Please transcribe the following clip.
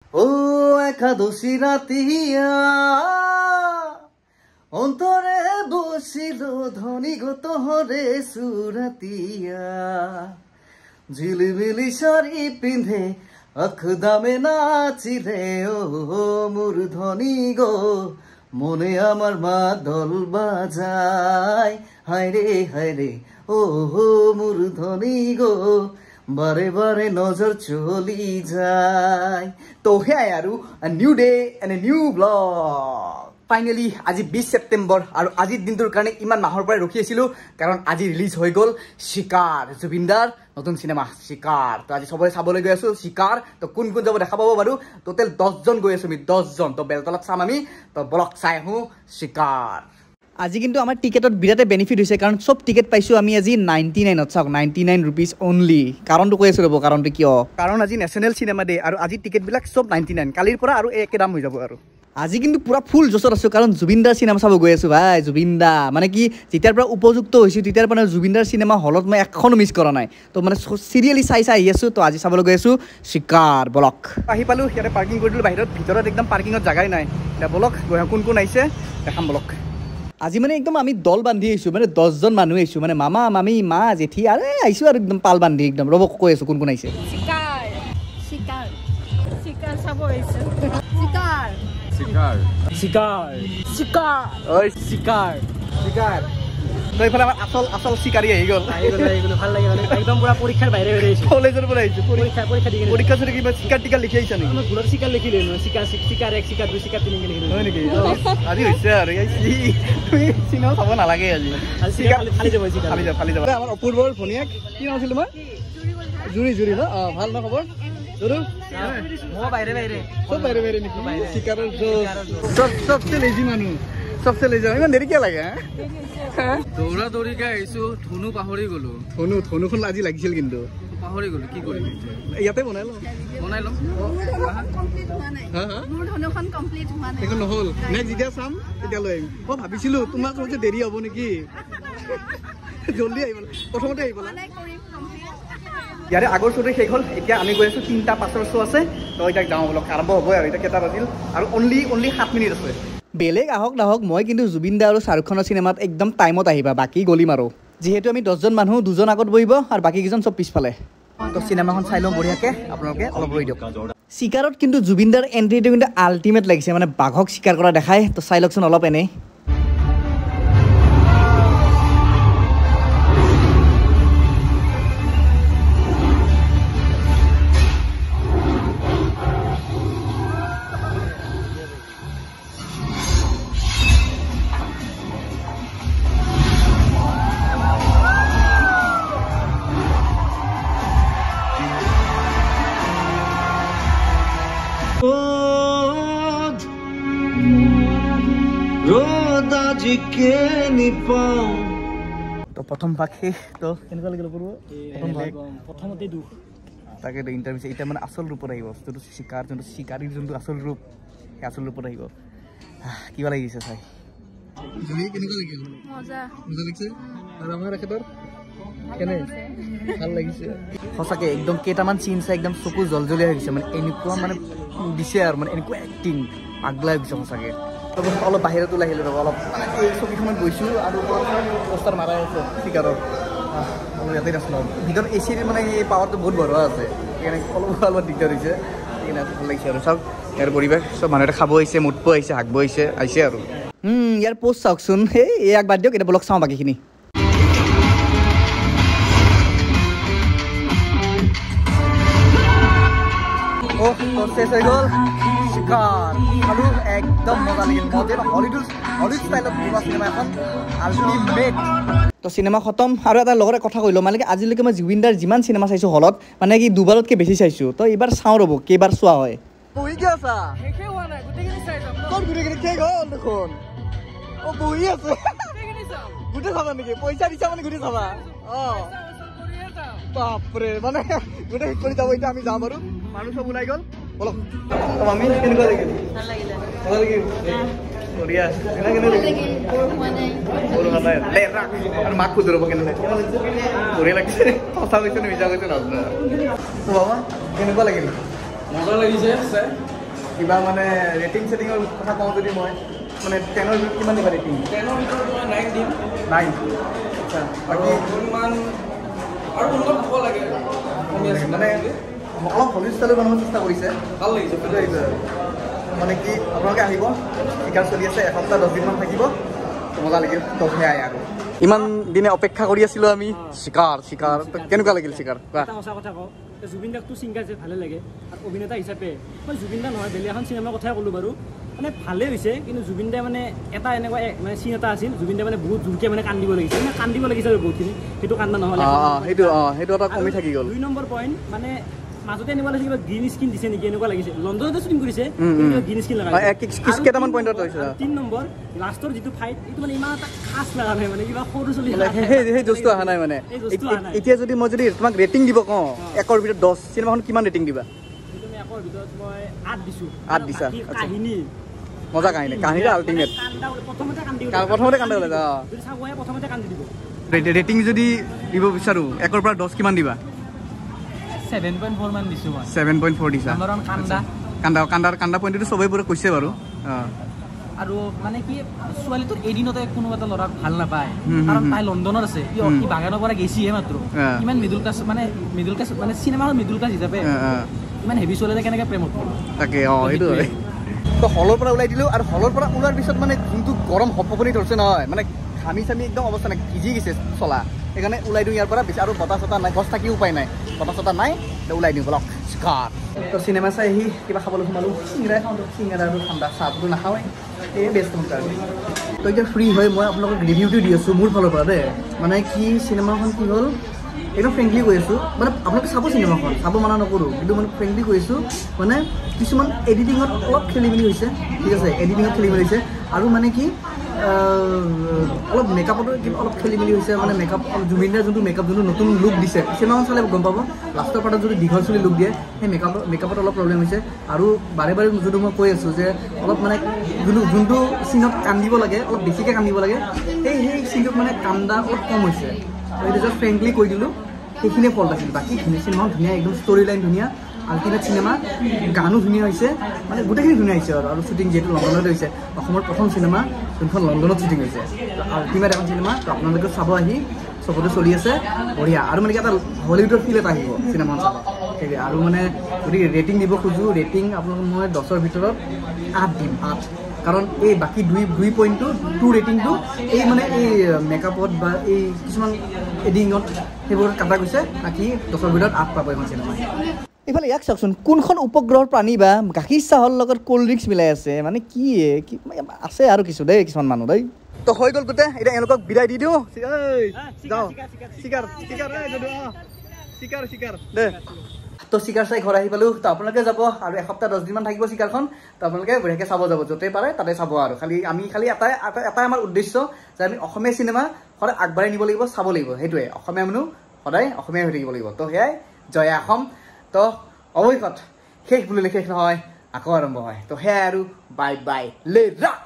ও একাদশী রাতিয়া অন্তরে বসিল ধনী গো তোহরে সুরাতিয়া ঝিলিমিলি শাড়ি পিঁধে আখ দামে নাচিলে ও মূর্ধনি গো মনে আমার মা দল বাজায় হায় রে ও মূর্ধনি গো বারে বারে নজর চলি যায়। তো হে আৰু new day and a new blog. Finally আজি 20 ছেপ্টেম্বৰ আৰু আজিৰ দিনটোৰ কাৰণে ইমান মাহৰ পৰা ৰখি আছিলো কাৰণ আজি ৰিলিজ হৈ গ'ল শিকাৰ, জুবিন দাৰ নতুন চিনেমা শিকাৰ। তো আজি সবৰে চাবলৈ গৈ আছো শিকাৰ। তো কোন কোন যাব দেখা পাব বাৰু, টোটেল 10 জন গৈ আছো আমি, 10 জন। তো বেলতলাত চাম আমি। তো ব্লগ চাই আহো শিকাৰ। আজি কিন্তু আমাৰ টিকেটত বিৰাটে বেনিফিট হৈছে কাৰণ চব টিকেট পাইছোঁ আমি আজি 99ত। চাওক 99 ৰুপিজ অনলি। কাৰণটো কৈ আছোঁ ৰ'ব, কাৰণটো কিয়, কাৰণ আজি নেশ্যনেল চিনেমা ডে আৰু আজি টিকেটবিলাক চব 99। কালিৰ পৰা আৰু একে দাম হৈ যাব। আৰু আজি কিন্তু পুৰা ফুল জছত আছোঁ কাৰণ জুবিন দাৰ চিনেমা চাব গৈ আছোঁ ভাই। জুবিন দা মানে কি যেতিয়াৰ পৰা উপযুক্ত হৈছোঁ তেতিয়াৰ পৰা জুবিন দাৰ চিনেমা হলত মই এখনো মিছ কৰা নাই। তো মানে চিৰিয়েলি চাই আহি আছোঁ। তো আজি চাবলৈ গৈ আছোঁ শিকাৰ। ব্লগ আহি পালোঁ, ইয়াতে পাৰ্কিং কৰি দিলোঁ বাহিৰত। ভিতৰত একদম পাৰ্কিঙত জাগাই নাই। এতিয়া ব্লগ কোন কোন আহিছে দেখাম ব্লগ। আজি মানে একদম আমি দল বান্ধি আহিছোঁ, মানে 10 জন মানুহ আহিছোঁ, মানে মামা মামী মা জেঠি আৰে আহিছোঁ আৰু একদম পাল বান্ধি একদম। ৰ'ব কৈ আছোঁ কোন কোন আহিছে। তো এইফালে আমাৰ আচল চিকাৰী আহি গ'ল। ভাল লাগে মানে একদম পুৰা পৰীক্ষাৰ বাহিৰে বাহিৰে আহিছোঁ। কলেজৰ পৰা আহিছোঁ। পৰীক্ষা চলি কিবা চিকাৰ টিকাৰ লিখি আহিছা নেকি? ঘৰৰ চিকাৰ লিখিলে চিকাৰ 1 চিকাৰ 2 চিকাৰ 3 লিখিলে হয় নেকি? আজি হৈছে আৰু তুমি চিনেমা চাব নালাগে। আজি ফালি যাব। আমাৰ অপূৰ্বৰ ভনীয়েক কি নাম আছিল তোমাৰ? জুৰি ন? ভাল ন খবৰ? বাহিৰে নেকি? চিকাৰৰ চবচে লেজি মানুহ, চবচে লেজি। ইমান দেৰি কিয় লাগে? দৌৰা দৌৰিকে আহিছো, ধনু পাহৰি গলো। ধনুখন আজি লাগিছিল কিন্তু পাহৰি গলো। কি কৰিম ইয়াতে বনাই লম। একো নহ'ল। নেক্সট যেতিয়া চাম তেতিয়া লৈ আহিম। মই ভাবিছিলো তোমাক যে দেৰি হ'ব নেকি, জল্দি আহিব, প্ৰথমতে আহিব। ইয়াৰে আগৰ শ্ব'টো শেষ হ'ল। এতিয়া আমি গৈ আছোঁ 3টা 5ৰ শ্ব' আছে। তো এতিয়া যাওঁ ব্লগ আৰম্ভ হ'বই আৰু। এতিয়া কেইটা বাজিল আৰু অনলি 7 মিনিট আছে। বেলেগ আহক নাহক মই কিন্তু জুবিন দা আৰু শ্বাহৰুখ খানৰ চিনেমাত একদম টাইমত আহিবা, বাকী গলিম আৰু। যিহেতু আমি 10 জন মানুহ, 2 জন আগত বহিব আৰু বাকী কেইজন চব পিছফালে। তো চিনেমাখন চাই লওঁ বঢ়িয়াকৈ, আপোনালোকে অলপ ৰৈ দিয়ক। চিকাৰত কিন্তু জুবিন দাৰ এণ্ট্ৰিটো কিন্তু আল্টিমেট লাগিছে, মানে বাঘক চিকাৰ কৰা দেখায়। তো চাই লওকচোন অলপ এনেই। তো প্ৰথম ভাগ শেষ। তো কেনেকুৱা লাগিল প্ৰথমতে দুখ তাকে ইণ্টাৰভিউ এতিয়া মানে আচল ৰূপত আহিব যোনটো চিকাৰ, যোনটো চিকাৰীৰ যোনটো আচল ৰূপ, সেই আচল ৰূপত আহিব। কিবা লাগিছে চাই? কেনেকুৱা লাগিল? মজা লাগিছে। আৰু আমাৰ একেবাৰে কেনে ভাল লাগিছে সঁচাকৈ। একদম কেইটামান চিন চাই একদম চকু জলজলীয়া হৈ গৈছে। মানে এনেকুৱা মানে দিছে আৰু মানে এনেকুৱা এক্টিং আগলাই গৈছে সঁচাকৈ। অলপ বাহিৰত ওলাই আহিলোঁ ৰ'ব, অলপ মানে এই ছবিখনত গৈছোঁ আৰু পোষ্টাৰ মাৰাই আছে চিকাৰৰ। ইয়াতে নাছিলোঁ ভিতৰত এচিৰ মানে এই পাৱাৰটো বহুত বঢ়োৱা আছে, সেইকাৰণে অলপ দিগদাৰ হৈছে। সেইকাৰণে ভাল লাগিছে আৰু চাওক ইয়াৰ পৰিৱেশ। চব মানুহে খাব আহিছে, মুতব আহিছে, হাগব আহিছে আৰু। ইয়াৰ পোষ্ট চাওকচোন। এই ইয়াক বাদ দিয়ক, এতিয়া ব্লগ চাওঁ বাকীখিনি। শেষ হৈ গ'ল শিকাৰ। চালো একদম মজা লাগিল। মডেল হলিউড ষ্টাইলত বনোৱা চিনেমা এখন আল্টিমেট। তো চিনেমা খতম। আৰু এটা লগতে কথা কৈলোঁ, মানে কি আজিলৈকে মই জুবিন দাৰ যিমান চিনেমা চাইছোঁ হলত, মানে কি 2বাৰতকৈ বেছি চাইছোঁ। তো এইবাৰ চাওঁ ৰ'ব কেইবাৰ চোৱা হয়। বহি কি আছা? দেখোন বহি আছে। গোটেই চাবা নেকি? পইচা দিছা মানে গোটেই চাবা? বাপৰে, মানে গোটেই শেষ কৰি যাব। এতিয়া আমি যাম আৰু। মানুহ চব ওলাই গ'ল। বলক আমি কেনেকুৱা লাগিল? ভাল লাগিল। বঢ়িয়া। আৰু মাক খুজি ৰ'ব কেনেকুৱা বঢ়িয়া লাগিছে। সঁচা কৈছে মিছা কৈছে নাজানো। বাবা কেনেকুৱা লাগিল? মজা লাগিছে। কিবা মানে ৰেটিং চেটিঙৰ কথা কওঁ যদি মই মানে 10ৰ ভিতৰত কিমান দিবা ৰেটিং 10ৰ ভিতৰত মই 9 দিম 9 আচ্ছা বাকী ইমান আৰু অলপ হ'ব লাগে মানে অলপ হলিউড ষ্টাইলত বনাব চেষ্টা কৰিছে ভাল লাগিছে মানে কি আপোনালোকে আহিব শিকাৰ চলি আছে এসপ্তাহ 10 দিনমান থাকিব মজা লাগিল তো সেয়াই আৰু ইমান দিনে অপেক্ষা কৰি আছিলো আমি শিকাৰ কেনেকুৱা লাগিল শিকাৰ সঁচা কথা কওঁ জুবিন দাকটো ছিংগাৰ যে ভালে লাগে আৰু অভিনেতা হিচাপে মই জুবিন দা নহয় বেলেগ এখন চিনেমাৰ কথাই ক'লোঁ বাৰু মানে ভালে হৈছে কিন্তু জুবিন দাই মানে এটা এনেকুৱা মানে চিন এটা আছিল জুবিন দাই মানে বহুত জোৰকৈ মানে কান্দিব লাগিছে মানে কান্দিব লাগিছে আৰু বহুতখিনি সেইটো কান্দা নহ'লে সেইটো এটা কমি থাকি গ'ল 2 নম্বৰ পইণ্ট মানে মাজতে এনেকুৱা লাগিছে কিবা গ্ৰীণ স্কিন দিছে নেকি এনেকুৱা লাগিছে লণ্ডনতে শ্বুটিং কৰিছে গ্ৰীণ স্কিন লগাই কেইটামান পইণ্টত হৈছে 3 নম্বৰ লাষ্টৰ যিটো ফাইট এইটো মানে ইমান এটা খাছ লগা নাই মানে কিবা সৰু চলি সেই জোচটো অহা নাই মানে এতিয়া যদি মই যদি তোমাক ৰেটিং দিব কওঁ 1ৰ ভিতৰত 10 চিনেমাখন কিমান ৰেটিং দিবা তুমি 1ৰ ভিতৰত মই 8 দিছোঁ 8 দিছা কাহিনী মজা কাহিনীটা আল্টিমেট প্ৰথমতে কান্দা গ'লে প্ৰথমতে কান্দি দিব ৰেটিং যদি দিব বিচাৰোঁ 1ৰ পৰা 10 কিমান দিবা 7.4 মান দিছোঁ মই 7.4 দিছা কান্দা পইণ্টটো চবেই পুৰা কৈছে বাৰু আৰু মানে কি ছোৱালীটোৰ এদিনতে কোনো এটা ল'ৰাক ভাল নাপায় কাৰণ তাই লণ্ডনত আছে ই বাগানৰ পৰা গেছিহে মাত্ৰ ইমান মিডল ক্লাছ মানে চিনেমাৰ মিডল ক্লাছ হিচাপে ইমান হেভি ছোৱালীয়ে কেনেকৈ প্ৰেমত তাকে সেইটো হয় তো হলৰ পৰা ওলাই দিলোঁ আৰু হলৰ পৰা ওলোৱাৰ পিছত মানে যোনটো গৰম হপহপনি ধৰিছে নহয় মানে ঘামি চামি একদম অৱস্থা নাই ভিজি গৈছে চলা সেইকাৰণে ওলাই দিওঁ ইয়াৰ পৰা বেছি আৰু বতাহ চতাহ নাই গছ থাকিও উপায় নাই বতাহ চতাহ নাই ওলাই দিওঁ বলক স্কাৰ তো চিনেমা চাই আহি কিবা খাবলৈ সোমালোঁ চিঙৰাই খাওঁ চিঙৰা আৰু ঠাণ্ডা চাহটো নাখাওঁৱেই এই বেষ্ট মোৰ কাৰণে তো এতিয়া ফ্ৰী হৈ মই আপোনালোকক ৰিভিউটো দি আছোঁ মোৰ ফালৰ পৰা দেই মানে কি চিনেমাখন কি হ'ল একদম ফ্ৰেংকলি কৈ আছোঁ মানে আপোনালোকে চাব চিনেমাখন চাব মানা নকৰোঁ কিন্তু মানে ফ্ৰেংকলি কৈ আছোঁ মানে কিছুমান এডিটিঙত অলপ খেলি মেলি হৈছে ঠিক আছে এডিটিঙত খেলি মেলি হৈছে আৰু মানে কি অলপ মেকআপতো অলপ খেলি মেলি হৈছে মানে মেকআপ জুবিন দাৰ যোনটো মেকআপ যোনটো নতুন লুক দিছে চিনেমাখন চালে গম পাব লাষ্টৰ পাৰ্টত যদি দীঘল চুলি লুক দিয়ে সেই মেকআপত অলপ প্ৰব্লেম হৈছে আৰু বাৰে বাৰে যোনটো মই কৈ আছোঁ যে অলপ মানে যোনটো চিনত কান্দিব লাগে অলপ বেছিকৈ কান্দিব লাগে সেই চিনটোত মানে কান্দা অলপ কম হৈছে এইটো জাষ্ট ফ্ৰেংকলি কৈ দিলোঁ সেইখিনিয়ে ফল্ট আছিল বাকীখিনি চিনেমাখন ধুনীয়া একদম ষ্টৰি লাইন ধুনীয়া আল্টিমেট চিনেমা গানো ধুনীয়া হৈছে মানে গোটেইখিনি ধুনীয়া হৈছে আৰু শ্বুটিং যিহেতু লণ্ডনতে হৈছে অসমৰ প্ৰথম চিনেমা যোনখন লণ্ডনত শ্বুটিং হৈছে আল্টিমেট এখন চিনেমা তো আপোনালোকে চাব আহি চবতে চলি আছে বঢ়িয়া আৰু মানে কি এটা হলিউডৰ ফিল এটা আহিব চিনেমাখন চাব সেইটোৱে আৰু মানে যদি ৰেটিং দিব খোজোঁ ৰেটিং আপোনালোকক মই 10ৰ ভিতৰত 8 দিম 8 কাৰণ এই বাকী 2.2 ৰেটিংটো এই মানে এই মেকআপত বা এই কিছুমান এডিঙত সেইবোৰত কাটা গৈছে বাকী 10ৰ ভিতৰত 8 পাব এখন চিনেমা এইফালে ইয়াক চাওকচোন কোনখন উপগ্ৰহৰ প্ৰাণী বা গাখীৰ চাহৰ লগত ক'ল্ড ড্ৰিংকছ মিলাই আছে মানে কি আছে আৰু কিছু দেই কিছুমান মানুহ দেই তো হৈ গ'ল গোটেই এতিয়া এওঁলোকক বিদায় দি দিওঁ যাওঁ চিকাৰ দে তো চিকাৰ চাই ঘৰ আহি পালোঁ তো আপোনালোকে যাব আৰু এসপ্তাহ 10 দিনমান থাকিব চিকাৰখন তো আপোনালোকে বঢ়িয়াকৈ চাব যাব য'তেই পাৰে তাতে চাব আৰু আমি খালি এটাই আমাৰ উদ্দেশ্য যে আমি অসমীয়া চিনেমা সদায় আগবাঢ়াই নিব লাগিব চাব লাগিব সেইটোৱে অসমীয়া মানুহ সদায় অসমীয়া হৈ থাকিব লাগিব তো সেয়াই জয় অসম তো অৱশেষত শেষ বুলিলে শেষ নহয় আকৌ আৰম্ভ হয় তো সেয়াই আৰু বাই বাই লে ৰাখ